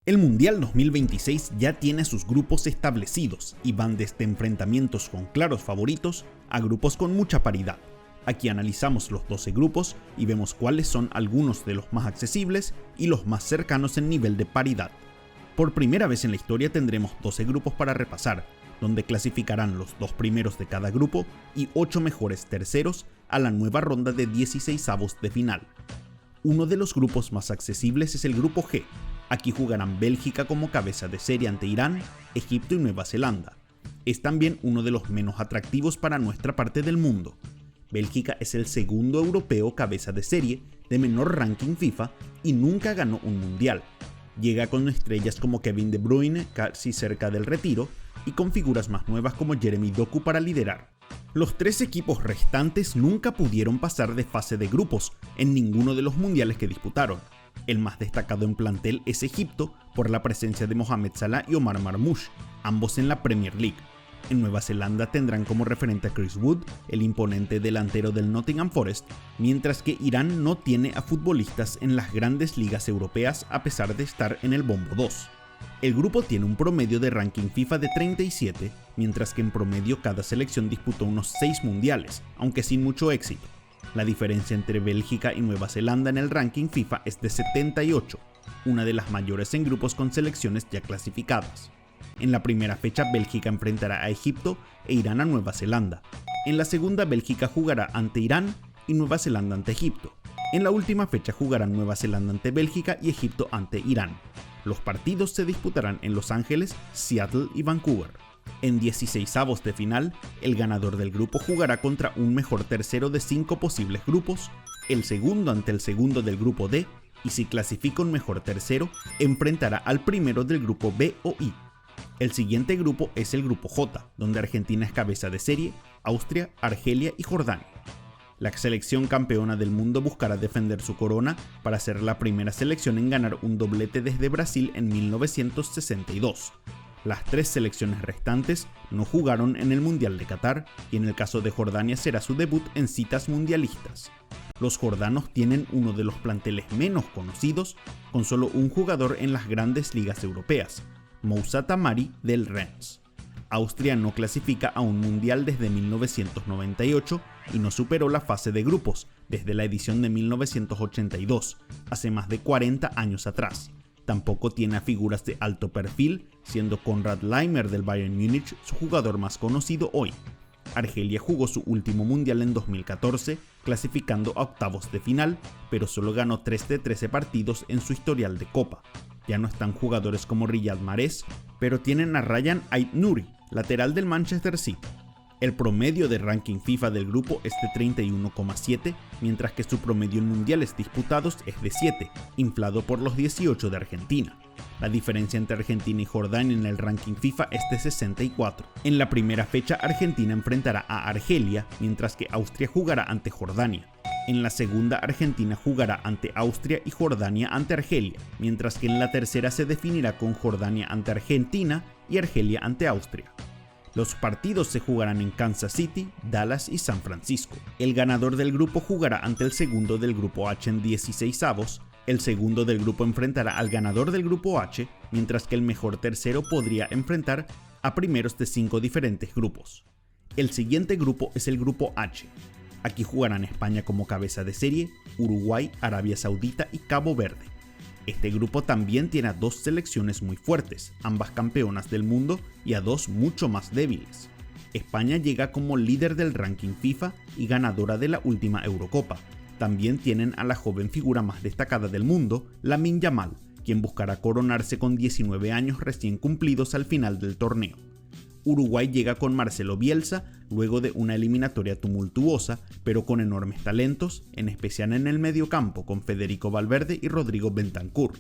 El Mundial 2026 ya tiene sus grupos establecidos y van desde enfrentamientos con claros favoritos a grupos con mucha paridad. Aquí analizamos los 12 grupos y vemos cuáles son algunos de los más accesibles y los más cercanos en nivel de paridad. Por primera vez en la historia tendremos 12 grupos para repasar, donde clasificarán los 2 primeros de cada grupo y 8 mejores terceros a la nueva ronda de 16avos de final. Uno de los grupos más accesibles es el grupo G. Aquí jugarán Bélgica como cabeza de serie ante Irán, Egipto y Nueva Zelanda. Es también uno de los menos atractivos para nuestra parte del mundo. Bélgica es el segundo europeo cabeza de serie de menor ranking FIFA y nunca ganó un mundial. Llega con estrellas como Kevin De Bruyne casi cerca del retiro y con figuras más nuevas como Jeremy Doku para liderar. Los 3 equipos restantes nunca pudieron pasar de fase de grupos en ninguno de los mundiales que disputaron. El más destacado en plantel es Egipto por la presencia de Mohamed Salah y Omar Marmoush, ambos en la Premier League. En Nueva Zelanda tendrán como referente a Chris Wood, el imponente delantero del Nottingham Forest, mientras que Irán no tiene a futbolistas en las grandes ligas europeas a pesar de estar en el bombo 2. El grupo tiene un promedio de ranking FIFA de 37, mientras que en promedio cada selección disputó unos 6 mundiales, aunque sin mucho éxito. La diferencia entre Bélgica y Nueva Zelanda en el ranking FIFA es de 78, una de las mayores en grupos con selecciones ya clasificadas. En la primera fecha Bélgica enfrentará a Egipto e Irán a Nueva Zelanda. En la segunda Bélgica jugará ante Irán y Nueva Zelanda ante Egipto. En la última fecha jugarán Nueva Zelanda ante Bélgica y Egipto ante Irán. Los partidos se disputarán en Los Ángeles, Seattle y Vancouver. En 16avos de final, el ganador del grupo jugará contra un mejor tercero de 5 posibles grupos, el segundo ante el segundo del grupo D, y si clasifica un mejor tercero, enfrentará al primero del grupo B o I. El siguiente grupo es el grupo J, donde Argentina es cabeza de serie, Austria, Argelia y Jordania. La selección campeona del mundo buscará defender su corona para ser la primera selección en ganar un doblete desde Brasil en 1962. Las 3 selecciones restantes no jugaron en el Mundial de Qatar y en el caso de Jordania será su debut en citas mundialistas. Los jordanos tienen uno de los planteles menos conocidos, con solo un jugador en las grandes ligas europeas, Moussa Tamari del Rennes. Austria no clasifica a un mundial desde 1998 y no superó la fase de grupos desde la edición de 1982, hace más de 40 años atrás. Tampoco tiene a figuras de alto perfil, siendo Konrad Laimer del Bayern Múnich su jugador más conocido hoy. Argelia jugó su último mundial en 2014, clasificando a octavos de final, pero solo ganó 3 de 13 partidos en su historial de Copa. Ya no están jugadores como Riyad Mahrez, pero tienen a Rayan Ait-Nouri, lateral del Manchester City. El promedio de ranking FIFA del grupo es de 31,7, mientras que su promedio en mundiales disputados es de 7, inflado por los 18 de Argentina. La diferencia entre Argentina y Jordania en el ranking FIFA es de 64. En la primera fecha Argentina enfrentará a Argelia, mientras que Austria jugará ante Jordania. En la segunda Argentina jugará ante Austria y Jordania ante Argelia, mientras que en la tercera se definirá con Jordania ante Argentina y Argelia ante Austria. Los partidos se jugarán en Kansas City, Dallas y San Francisco. El ganador del grupo jugará ante el segundo del grupo H en 16avos, el segundo del grupo enfrentará al ganador del grupo H, mientras que el mejor tercero podría enfrentar a primeros de 5 diferentes grupos. El siguiente grupo es el grupo H. Aquí jugarán España como cabeza de serie, Uruguay, Arabia Saudita y Cabo Verde. Este grupo también tiene a 2 selecciones muy fuertes, ambas campeonas del mundo, y a 2 mucho más débiles. España llega como líder del ranking FIFA y ganadora de la última Eurocopa. También tienen a la joven figura más destacada del mundo, Lamine Yamal, quien buscará coronarse con 19 años recién cumplidos al final del torneo. Uruguay llega con Marcelo Bielsa luego de una eliminatoria tumultuosa, pero con enormes talentos, en especial en el mediocampo con Federico Valverde y Rodrigo Bentancur.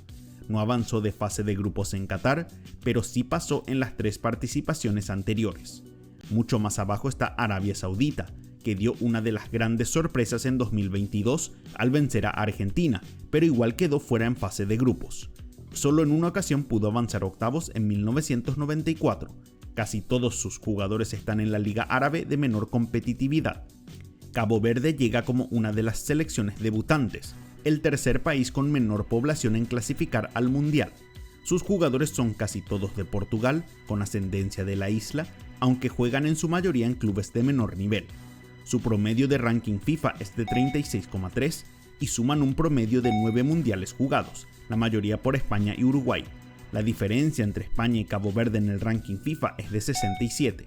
No avanzó de fase de grupos en Qatar, pero sí pasó en las 3 participaciones anteriores. Mucho más abajo está Arabia Saudita, que dio una de las grandes sorpresas en 2022 al vencer a Argentina, pero igual quedó fuera en fase de grupos. Solo en una ocasión pudo avanzar a octavos en 1994. Casi todos sus jugadores están en la Liga Árabe de menor competitividad. Cabo Verde llega como una de las selecciones debutantes, el tercer país con menor población en clasificar al Mundial. Sus jugadores son casi todos de Portugal, con ascendencia de la isla, aunque juegan en su mayoría en clubes de menor nivel. Su promedio de ranking FIFA es de 36,3 y suman un promedio de 9 mundiales jugados, la mayoría por España y Uruguay. La diferencia entre España y Cabo Verde en el ranking FIFA es de 67.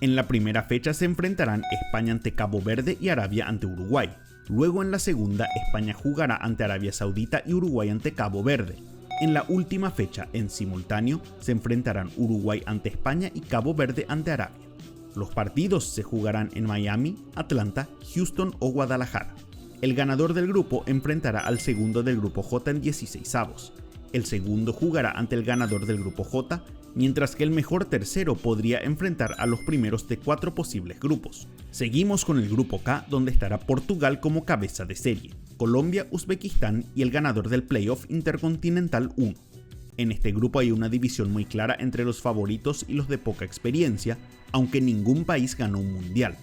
En la primera fecha se enfrentarán España ante Cabo Verde y Arabia ante Uruguay. Luego en la segunda, España jugará ante Arabia Saudita y Uruguay ante Cabo Verde. En la última fecha, en simultáneo, se enfrentarán Uruguay ante España y Cabo Verde ante Arabia. Los partidos se jugarán en Miami, Atlanta, Houston o Guadalajara. El ganador del grupo enfrentará al segundo del grupo J en 16avos. El segundo jugará ante el ganador del grupo J, mientras que el mejor tercero podría enfrentar a los primeros de 4 posibles grupos. Seguimos con el grupo K, donde estará Portugal como cabeza de serie, Colombia, Uzbekistán y el ganador del Playoff Intercontinental 1. En este grupo hay una división muy clara entre los favoritos y los de poca experiencia, aunque ningún país ganó un mundial.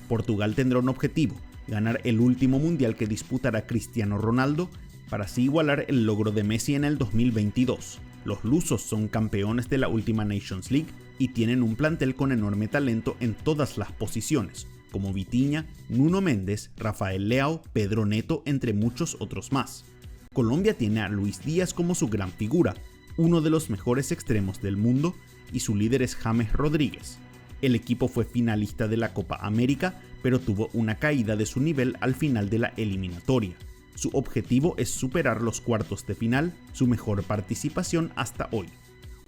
Portugal tendrá un objetivo: ganar el último mundial que disputará Cristiano Ronaldo, para así igualar el logro de Messi en el 2022. Los lusos son campeones de la última Nations League y tienen un plantel con enorme talento en todas las posiciones, como Vitinha, Nuno Mendes, Rafael Leao, Pedro Neto, entre muchos otros más. Colombia tiene a Luis Díaz como su gran figura, uno de los mejores extremos del mundo, y su líder es James Rodríguez. El equipo fue finalista de la Copa América, pero tuvo una caída de su nivel al final de la eliminatoria. Su objetivo es superar los cuartos de final, su mejor participación hasta hoy.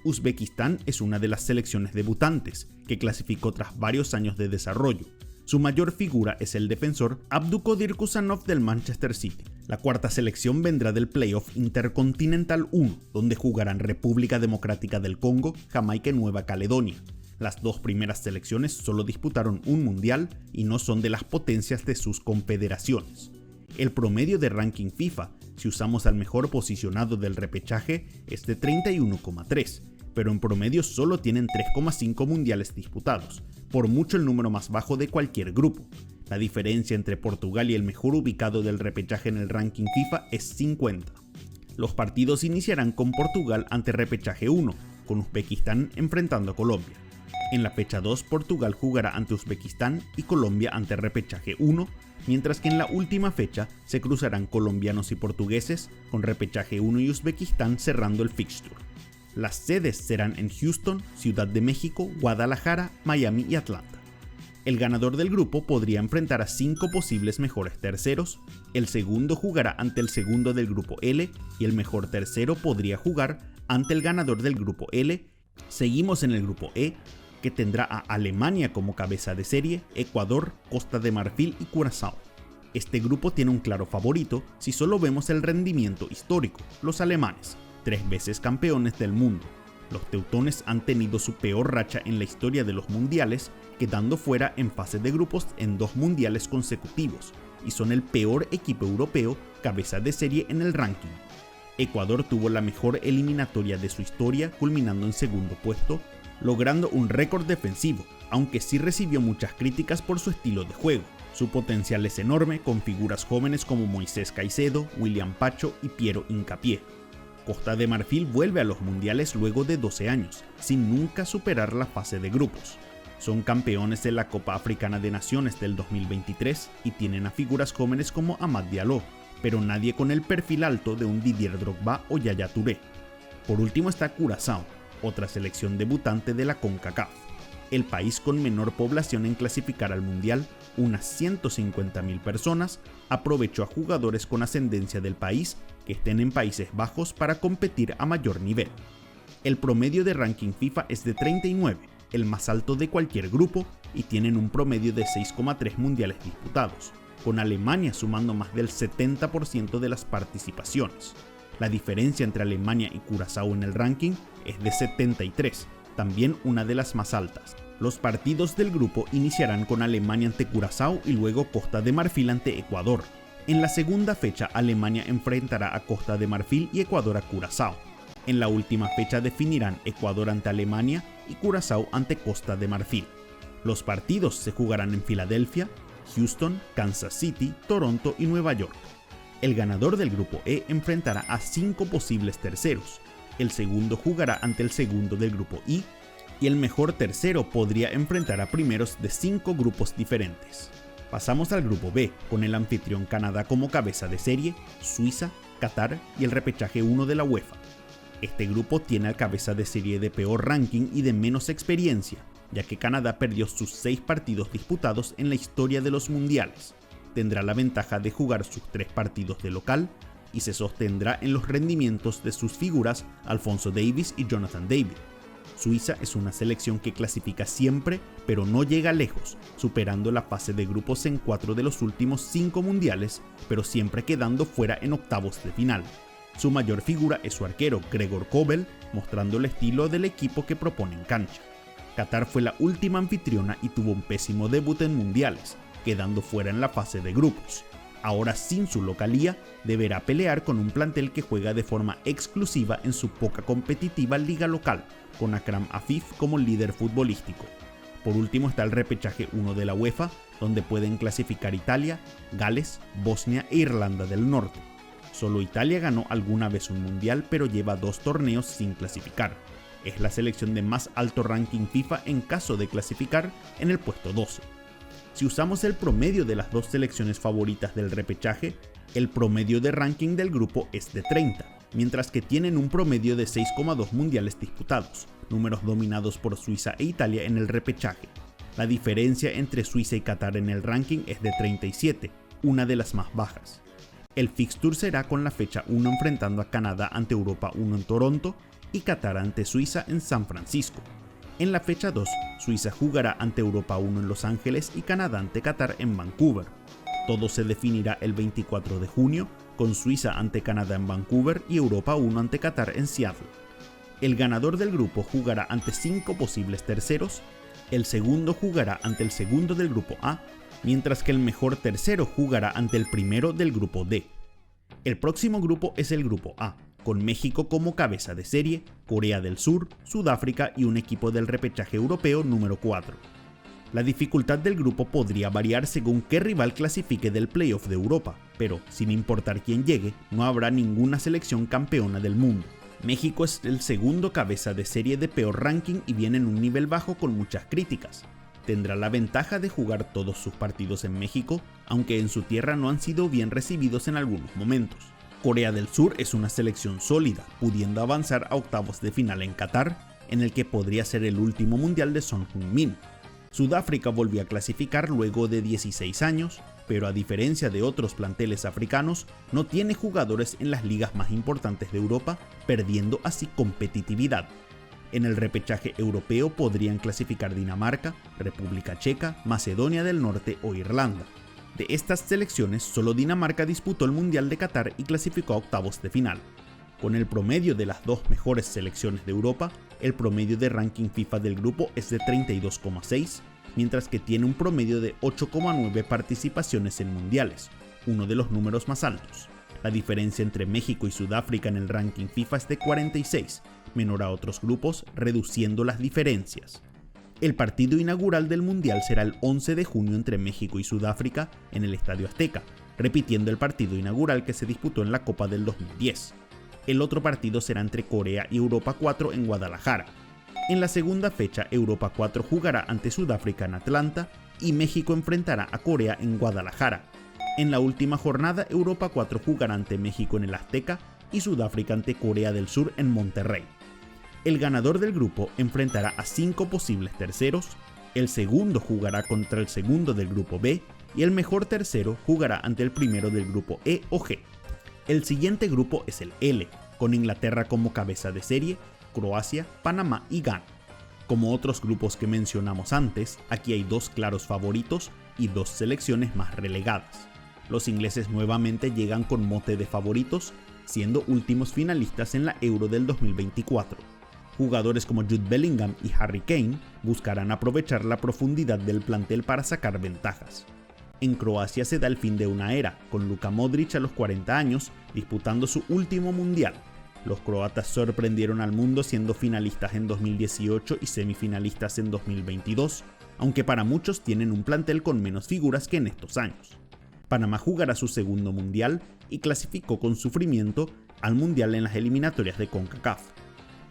Uzbekistán es una de las selecciones debutantes, que clasificó tras varios años de desarrollo. Su mayor figura es el defensor Abdukodir Kusanov del Manchester City. La cuarta selección vendrá del Playoff Intercontinental 1, donde jugarán República Democrática del Congo, Jamaica y Nueva Caledonia. Las dos primeras selecciones solo disputaron un mundial y no son de las potencias de sus confederaciones. El promedio de ranking FIFA, si usamos al mejor posicionado del repechaje, es de 31,3, pero en promedio solo tienen 3,5 mundiales disputados, por mucho el número más bajo de cualquier grupo. La diferencia entre Portugal y el mejor ubicado del repechaje en el ranking FIFA es 50. Los partidos iniciarán con Portugal ante repechaje 1, con Uzbekistán enfrentando a Colombia. En la fecha 2, Portugal jugará ante Uzbekistán y Colombia ante repechaje 1, mientras que en la última fecha se cruzarán colombianos y portugueses, con repechaje 1 y Uzbekistán cerrando el fixture. Las sedes serán en Houston, Ciudad de México, Guadalajara, Miami y Atlanta. El ganador del grupo podría enfrentar a 5 posibles mejores terceros, el segundo jugará ante el segundo del grupo L y el mejor tercero podría jugar ante el ganador del grupo L. Seguimos en el grupo E, que tendrá a Alemania como cabeza de serie, Ecuador, Costa de Marfil y Curazao. Este grupo tiene un claro favorito si solo vemos el rendimiento histórico, los alemanes, 3 veces campeones del mundo. Los teutones han tenido su peor racha en la historia de los mundiales, quedando fuera en fase de grupos en 2 mundiales consecutivos, y son el peor equipo europeo cabeza de serie en el ranking. Ecuador tuvo la mejor eliminatoria de su historia, culminando en segundo puesto, logrando un récord defensivo, aunque sí recibió muchas críticas por su estilo de juego. Su potencial es enorme, con figuras jóvenes como Moisés Caicedo, William Pacho y Piero Hincapié. Costa de Marfil vuelve a los mundiales luego de 12 años, sin nunca superar la fase de grupos. Son campeones de la Copa Africana de Naciones del 2023 y tienen a figuras jóvenes como Amad Diallo, pero nadie con el perfil alto de un Didier Drogba o Yaya Touré. Por último está Curazao, otra selección debutante de la CONCACAF. El país con menor población en clasificar al mundial, unas 150.000 personas, aprovechó a jugadores con ascendencia del país que estén en Países Bajos para competir a mayor nivel. El promedio de ranking FIFA es de 39, el más alto de cualquier grupo, y tienen un promedio de 6,3 mundiales disputados, con Alemania sumando más del 70% de las participaciones. La diferencia entre Alemania y Curazao en el ranking es de 73, también una de las más altas. Los partidos del grupo iniciarán con Alemania ante Curazao y luego Costa de Marfil ante Ecuador. En la segunda fecha, Alemania enfrentará a Costa de Marfil y Ecuador a Curazao. En la última fecha definirán Ecuador ante Alemania y Curazao ante Costa de Marfil. Los partidos se jugarán en Filadelfia, Houston, Kansas City, Toronto y Nueva York. El ganador del grupo E enfrentará a 5 posibles terceros, el segundo jugará ante el segundo del grupo I, y el mejor tercero podría enfrentar a primeros de 5 grupos diferentes. Pasamos al grupo B, con el anfitrión Canadá como cabeza de serie, Suiza, Qatar y el repechaje 1 de la UEFA. Este grupo tiene al cabeza de serie de peor ranking y de menos experiencia, ya que Canadá perdió sus 6 partidos disputados en la historia de los mundiales. Tendrá la ventaja de jugar sus 3 partidos de local y se sostendrá en los rendimientos de sus figuras Alphonso Davies y Jonathan David. Suiza es una selección que clasifica siempre, pero no llega lejos, superando la fase de grupos en 4 de los últimos 5 mundiales, pero siempre quedando fuera en octavos de final. Su mayor figura es su arquero Gregor Kobel, mostrando el estilo del equipo que propone en cancha. Qatar fue la última anfitriona y tuvo un pésimo debut en mundiales, quedando fuera en la fase de grupos. Ahora, sin su localía, deberá pelear con un plantel que juega de forma exclusiva en su poca competitiva liga local, con Akram Afif como líder futbolístico. Por último está el repechaje 1 de la UEFA, donde pueden clasificar Italia, Gales, Bosnia e Irlanda del Norte. Solo Italia ganó alguna vez un mundial, pero lleva 2 torneos sin clasificar. Es la selección de más alto ranking FIFA en caso de clasificar, en el puesto 12. Si usamos el promedio de las 2 selecciones favoritas del repechaje, el promedio de ranking del grupo es de 30, mientras que tienen un promedio de 6,2 mundiales disputados, números dominados por Suiza e Italia en el repechaje. La diferencia entre Suiza y Qatar en el ranking es de 37, una de las más bajas. El fixture será con la fecha 1 enfrentando a Canadá ante Europa 1 en Toronto y Qatar ante Suiza en San Francisco. En la fecha 2, Suiza jugará ante Europa 1 en Los Ángeles y Canadá ante Qatar en Vancouver. Todo se definirá el 24 de junio, con Suiza ante Canadá en Vancouver y Europa 1 ante Qatar en Seattle. El ganador del grupo jugará ante 5 posibles terceros, el segundo jugará ante el segundo del grupo A, mientras que el mejor tercero jugará ante el primero del grupo D. El próximo grupo es el grupo A, con México como cabeza de serie, Corea del Sur, Sudáfrica y un equipo del repechaje europeo número 4. La dificultad del grupo podría variar según qué rival clasifique del playoff de Europa, pero sin importar quién llegue, no habrá ninguna selección campeona del mundo. México es el segundo cabeza de serie de peor ranking y viene en un nivel bajo con muchas críticas. Tendrá la ventaja de jugar todos sus partidos en México, aunque en su tierra no han sido bien recibidos en algunos momentos. Corea del Sur es una selección sólida, pudiendo avanzar a octavos de final en Qatar, en el que podría ser el último mundial de Son Heung-min. Sudáfrica volvió a clasificar luego de 16 años, pero a diferencia de otros planteles africanos, no tiene jugadores en las ligas más importantes de Europa, perdiendo así competitividad. En el repechaje europeo podrían clasificar Dinamarca, República Checa, Macedonia del Norte o Irlanda. De estas selecciones, solo Dinamarca disputó el Mundial de Qatar y clasificó a octavos de final. Con el promedio de las 2 mejores selecciones de Europa, el promedio de ranking FIFA del grupo es de 32,6, mientras que tiene un promedio de 8,9 participaciones en mundiales, uno de los números más altos. La diferencia entre México y Sudáfrica en el ranking FIFA es de 46, menor a otros grupos, reduciendo las diferencias. El partido inaugural del Mundial será el 11 de junio entre México y Sudáfrica en el Estadio Azteca, repitiendo el partido inaugural que se disputó en la Copa del 2010. El otro partido será entre Corea y Europa 4 en Guadalajara. En la segunda fecha, Europa 4 jugará ante Sudáfrica en Atlanta y México enfrentará a Corea en Guadalajara. En la última jornada, Europa 4 jugará ante México en el Azteca y Sudáfrica ante Corea del Sur en Monterrey. El ganador del grupo enfrentará a 5 posibles terceros, el segundo jugará contra el segundo del grupo B y el mejor tercero jugará ante el primero del grupo E o G. El siguiente grupo es el L, con Inglaterra como cabeza de serie, Croacia, Panamá y Ghana. Como otros grupos que mencionamos antes, aquí hay 2 claros favoritos y 2 selecciones más relegadas. Los ingleses nuevamente llegan con mote de favoritos, siendo últimos finalistas en la Euro del 2024. Jugadores como Jude Bellingham y Harry Kane buscarán aprovechar la profundidad del plantel para sacar ventajas. En Croacia se da el fin de una era, con Luka Modric a los 40 años disputando su último mundial. Los croatas sorprendieron al mundo siendo finalistas en 2018 y semifinalistas en 2022, aunque para muchos tienen un plantel con menos figuras que en estos años. Panamá jugará su segundo mundial y clasificó con sufrimiento al mundial en las eliminatorias de CONCACAF.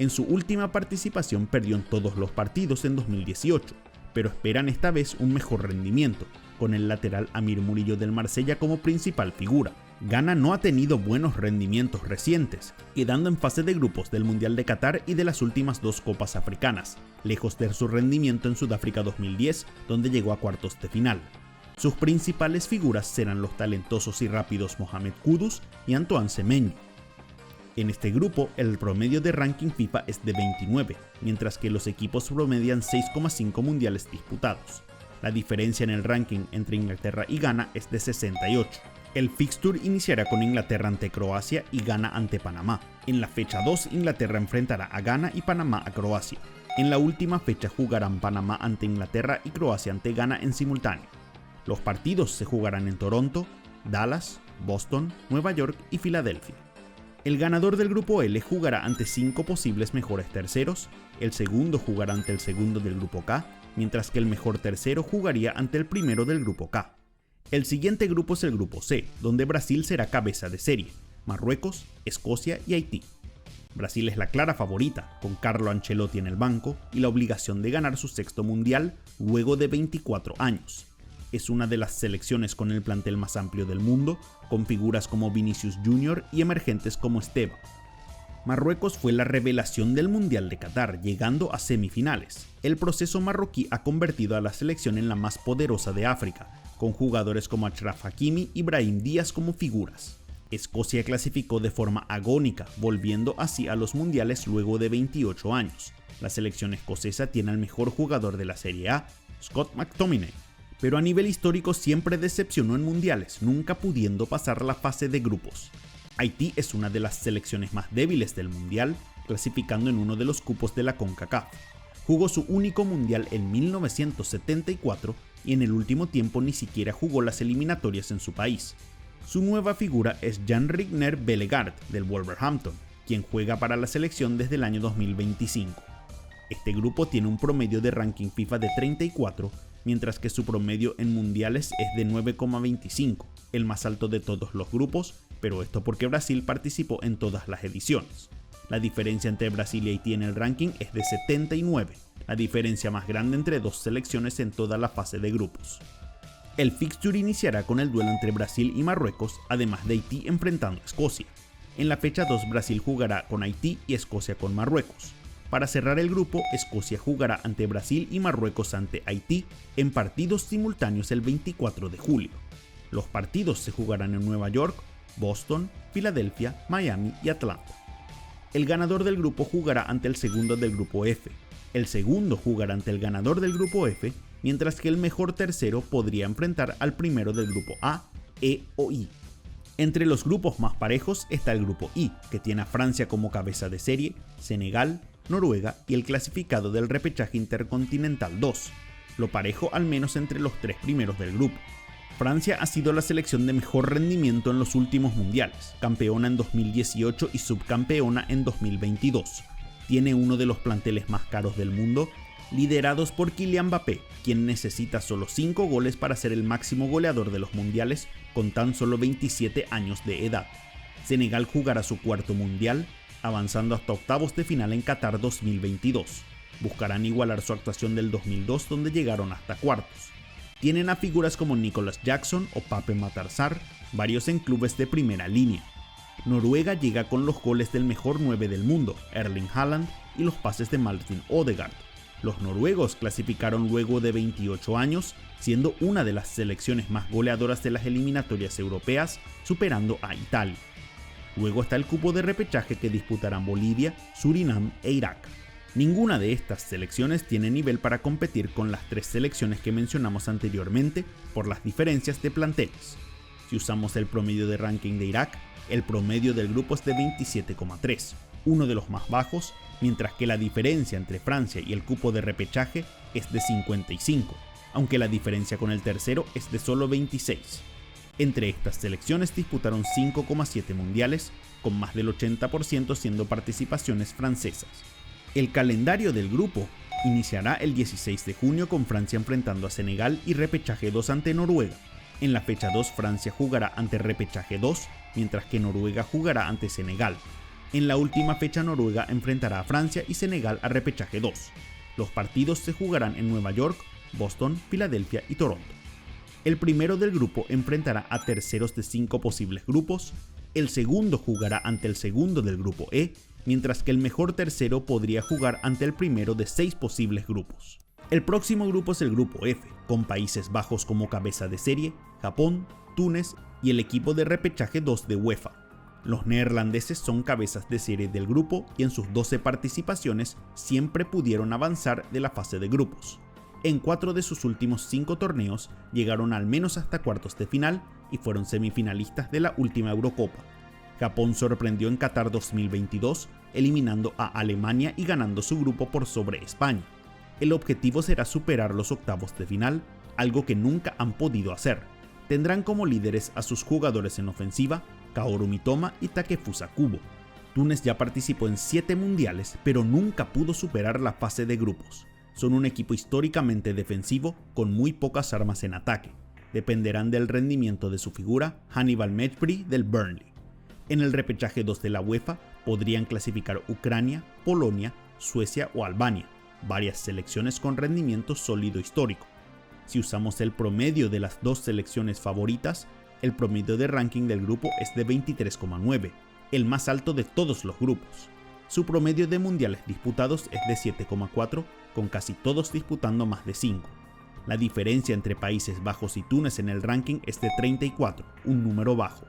En su última participación perdió en todos los partidos en 2018, pero esperan esta vez un mejor rendimiento, con el lateral Amir Murillo del Marsella como principal figura. Ghana no ha tenido buenos rendimientos recientes, quedando en fase de grupos del Mundial de Qatar y de las últimas dos Copas Africanas, lejos de su rendimiento en Sudáfrica 2010, donde llegó a cuartos de final. Sus principales figuras serán los talentosos y rápidos Mohamed Kudus y Antoine Semenyo. En este grupo, el promedio de ranking FIFA es de 29, mientras que los equipos promedian 6,5 mundiales disputados. La diferencia en el ranking entre Inglaterra y Ghana es de 68. El fixture iniciará con Inglaterra ante Croacia y Ghana ante Panamá. En la fecha 2, Inglaterra enfrentará a Ghana y Panamá a Croacia. En la última fecha jugarán Panamá ante Inglaterra y Croacia ante Ghana en simultáneo. Los partidos se jugarán en Toronto, Dallas, Boston, Nueva York y Filadelfia. El ganador del grupo L jugará ante 5 posibles mejores terceros, el segundo jugará ante el segundo del grupo K, mientras que el mejor tercero jugaría ante el primero del grupo K. El siguiente grupo es el grupo C, donde Brasil será cabeza de serie, Marruecos, Escocia y Haití. Brasil es la clara favorita, con Carlo Ancelotti en el banco y la obligación de ganar su sexto mundial luego de 24 años. Es una de las selecciones con el plantel más amplio del mundo, con figuras como Vinicius Jr. y emergentes como Esteban. Marruecos fue la revelación del Mundial de Qatar, llegando a semifinales. El proceso marroquí ha convertido a la selección en la más poderosa de África, con jugadores como Achraf Hakimi y Brahim Díaz como figuras. Escocia clasificó de forma agónica, volviendo así a los mundiales luego de 28 años. La selección escocesa tiene al mejor jugador de la Serie A, Scott McTominay, pero a nivel histórico siempre decepcionó en mundiales, nunca pudiendo pasar la fase de grupos. Haití es una de las selecciones más débiles del mundial, clasificando en uno de los cupos de la CONCACAF. Jugó su único mundial en 1974 y en el último tiempo ni siquiera jugó las eliminatorias en su país. Su nueva figura es Jan-Rigner Bellegarde del Wolverhampton, quien juega para la selección desde el año 2025. Este grupo tiene un promedio de ranking FIFA de 34, mientras que su promedio en mundiales es de 9,25, el más alto de todos los grupos, pero esto porque Brasil participó en todas las ediciones. La diferencia entre Brasil y Haití en el ranking es de 79, la diferencia más grande entre dos selecciones en toda la fase de grupos. El fixture iniciará con el duelo entre Brasil y Marruecos, además de Haití enfrentando a Escocia. En la fecha 2 Brasil jugará con Haití y Escocia con Marruecos. Para cerrar el grupo, Escocia jugará ante Brasil y Marruecos ante Haití en partidos simultáneos el 24 de julio. Los partidos se jugarán en Nueva York, Boston, Filadelfia, Miami y Atlanta. El ganador del grupo jugará ante el segundo del grupo F. El segundo jugará ante el ganador del grupo F, mientras que el mejor tercero podría enfrentar al primero del grupo A, E o I. Entre los grupos más parejos está el grupo I, que tiene a Francia como cabeza de serie, Senegal, Noruega y el clasificado del repechaje intercontinental 2, lo parejo al menos entre los tres primeros del grupo. Francia ha sido la selección de mejor rendimiento en los últimos mundiales, campeona en 2018 y subcampeona en 2022. Tiene uno de los planteles más caros del mundo, liderados por Kylian Mbappé, quien necesita solo 5 goles para ser el máximo goleador de los mundiales con tan solo 27 años de edad. Senegal jugará su cuarto mundial, avanzando hasta octavos de final en Qatar 2022. Buscarán igualar su actuación del 2002 donde llegaron hasta cuartos. Tienen a figuras como Nicolas Jackson o Pape Matar Sarr, varios en clubes de primera línea. Noruega llega con los goles del mejor 9 del mundo, Erling Haaland, y los pases de Martin Odegaard. Los noruegos clasificaron luego de 28 años, siendo una de las selecciones más goleadoras de las eliminatorias europeas, superando a Italia. Luego está el cupo de repechaje que disputarán Bolivia, Surinam e Irak. Ninguna de estas selecciones tiene nivel para competir con las tres selecciones que mencionamos anteriormente por las diferencias de planteles. Si usamos el promedio de ranking de Irak, el promedio del grupo es de 27,3, uno de los más bajos, mientras que la diferencia entre Francia y el cupo de repechaje es de 55, aunque la diferencia con el tercero es de solo 26. Entre estas selecciones disputaron 5,7 mundiales, con más del 80% siendo participaciones francesas. El calendario del grupo iniciará el 16 de junio con Francia enfrentando a Senegal y repechaje 2 ante Noruega. En la fecha 2 Francia jugará ante repechaje 2, mientras que Noruega jugará ante Senegal. En la última fecha Noruega enfrentará a Francia y Senegal a repechaje 2. Los partidos se jugarán en Nueva York, Boston, Filadelfia y Toronto. El primero del grupo enfrentará a terceros de 5 posibles grupos, el segundo jugará ante el segundo del grupo E, mientras que el mejor tercero podría jugar ante el primero de 6 posibles grupos. El próximo grupo es el grupo F, con Países Bajos como cabeza de serie, Japón, Túnez y el equipo de repechaje 2 de UEFA. Los neerlandeses son cabezas de serie del grupo y en sus 12 participaciones siempre pudieron avanzar de la fase de grupos. En 4 de sus últimos 5 torneos llegaron al menos hasta cuartos de final y fueron semifinalistas de la última Eurocopa. Japón sorprendió en Qatar 2022, eliminando a Alemania y ganando su grupo por sobre España. El objetivo será superar los octavos de final, algo que nunca han podido hacer. Tendrán como líderes a sus jugadores en ofensiva, Kaoru Mitoma y Takefusa Kubo. Túnez ya participó en 7 mundiales, pero nunca pudo superar la fase de grupos. Son un equipo históricamente defensivo con muy pocas armas en ataque. Dependerán del rendimiento de su figura, Hannibal Mejbri del Burnley. En el repechaje 2 de la UEFA podrían clasificar Ucrania, Polonia, Suecia o Albania, varias selecciones con rendimiento sólido histórico. Si usamos el promedio de las dos selecciones favoritas, el promedio de ranking del grupo es de 23,9, el más alto de todos los grupos. Su promedio de mundiales disputados es de 7,4, con casi todos disputando más de 5. La diferencia entre Países Bajos y Túnez en el ranking es de 34, un número bajo.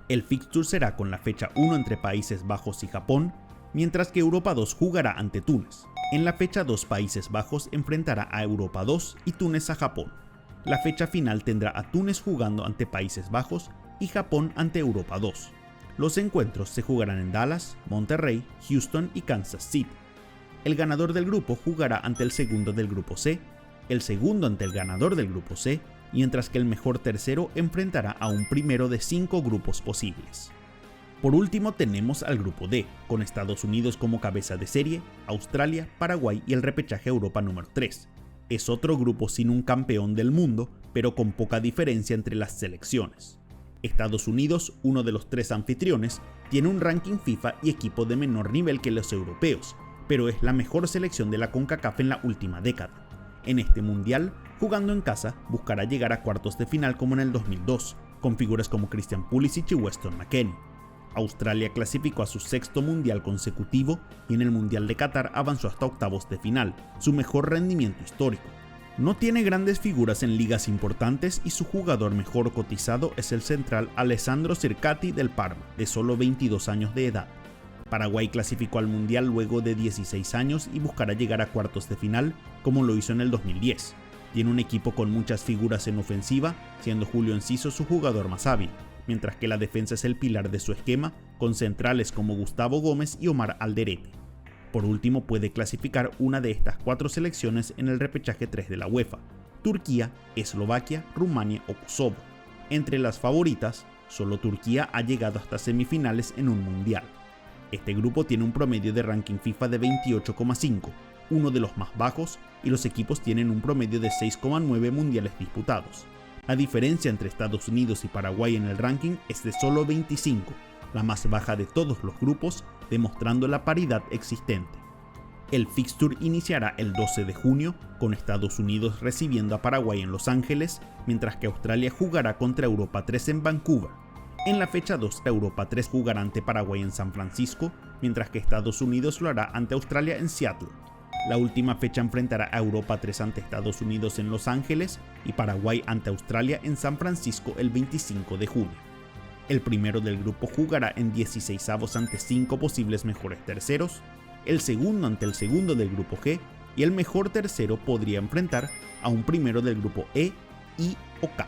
El fixture será con la fecha 1 entre Países Bajos y Japón, mientras que Europa 2 jugará ante Túnez. En la fecha 2 Países Bajos enfrentará a Europa 2 y Túnez a Japón. La fecha final tendrá a Túnez jugando ante Países Bajos y Japón ante Europa 2. Los encuentros se jugarán en Dallas, Monterrey, Houston y Kansas City. El ganador del grupo jugará ante el segundo del grupo C, el segundo ante el ganador del grupo C, mientras que el mejor tercero enfrentará a un primero de 5 grupos posibles. Por último tenemos al grupo D, con Estados Unidos como cabeza de serie, Australia, Paraguay y el repechaje Europa número 3. Es otro grupo sin un campeón del mundo, pero con poca diferencia entre las selecciones. Estados Unidos, uno de los 3 anfitriones, tiene un ranking FIFA y equipo de menor nivel que los europeos, pero es la mejor selección de la CONCACAF en la última década. En este mundial, jugando en casa, buscará llegar a cuartos de final como en el 2002, con figuras como Christian Pulisic y Weston McKennie. Australia clasificó a su 6º mundial consecutivo y en el Mundial de Qatar avanzó hasta octavos de final, su mejor rendimiento histórico. No tiene grandes figuras en ligas importantes y su jugador mejor cotizado es el central Alessandro Circati del Parma, de solo 22 años de edad. Paraguay clasificó al Mundial luego de 16 años y buscará llegar a cuartos de final como lo hizo en el 2010. Tiene un equipo con muchas figuras en ofensiva, siendo Julio Enciso su jugador más hábil, mientras que la defensa es el pilar de su esquema, con centrales como Gustavo Gómez y Omar Alderete. Por último, puede clasificar una de estas 4 selecciones en el repechaje 3 de la UEFA: Turquía, Eslovaquia, Rumania o Kosovo. Entre las favoritas, solo Turquía ha llegado hasta semifinales en un mundial. Este grupo tiene un promedio de ranking FIFA de 28,5, uno de los más bajos, y los equipos tienen un promedio de 6,9 mundiales disputados. La diferencia entre Estados Unidos y Paraguay en el ranking es de solo 25, la más baja de todos los grupos, demostrando la paridad existente. El fixture iniciará el 12 de junio, con Estados Unidos recibiendo a Paraguay en Los Ángeles, mientras que Australia jugará contra Europa 3 en Vancouver. En la fecha 2, Europa 3 jugará ante Paraguay en San Francisco, mientras que Estados Unidos lo hará ante Australia en Seattle. La última fecha enfrentará a Europa 3 ante Estados Unidos en Los Ángeles y Paraguay ante Australia en San Francisco el 25 de junio. El primero del grupo jugará en 16avos ante 5 posibles mejores terceros, el segundo ante el segundo del grupo G y el mejor tercero podría enfrentar a un primero del grupo E, I o K.